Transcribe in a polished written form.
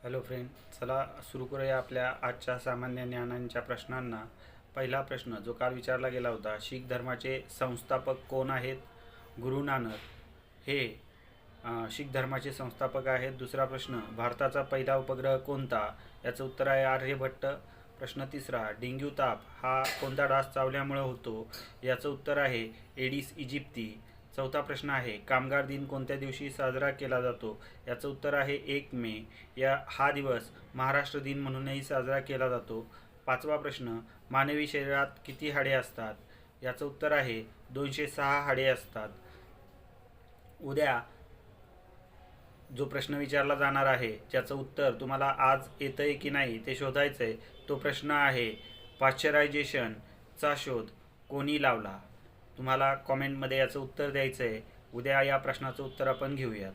Hello friend, चला सुरू करूया आपल्या आजच्या सामान्य ज्ञानांच्या प्रश्नांना. पहिला प्रश्न जो काल विचारला गेला होता, शीख धर्माचे संस्थापक कोण आहेत? गुरु नानक हे शीख धर्माचे संस्थापक आहेत. दुसरा प्रश्न, भारताचा पहिला उपग्रह कोणता? याचं उत्तर आहे आर्यभट्ट. प्रश्न तिसरा, डेंग्यू ताप हा कोणता डास चावल्यामुळे होतो? याचं उत्तर आहे एडिस इजिप्ती. चौथा प्रश्न आहे, कामगार दिन कोणत्या दिवशी साजरा केला जातो? याचं उत्तर आहे 1 मे. हा दिवस महाराष्ट्र दिन म्हणूनही साजरा केला जातो. पाचवा प्रश्न, मानवी शरीरात किती हाडे असतात? याचं उत्तर आहे 206 हाडे असतात. उद्या जो प्रश्न विचारला जाणार आहे, ज्याचं उत्तर तुम्हाला आज येतंय की नाही ते शोधायचं आहे, तो प्रश्न आहे पाश्चरायझेशनचा शोध कोणी लावला? तुम्हाला कॉमेंटमध्ये याचं उत्तर द्यायचं आहे. उद्या या प्रश्नाचं उत्तर आपण घेऊयात.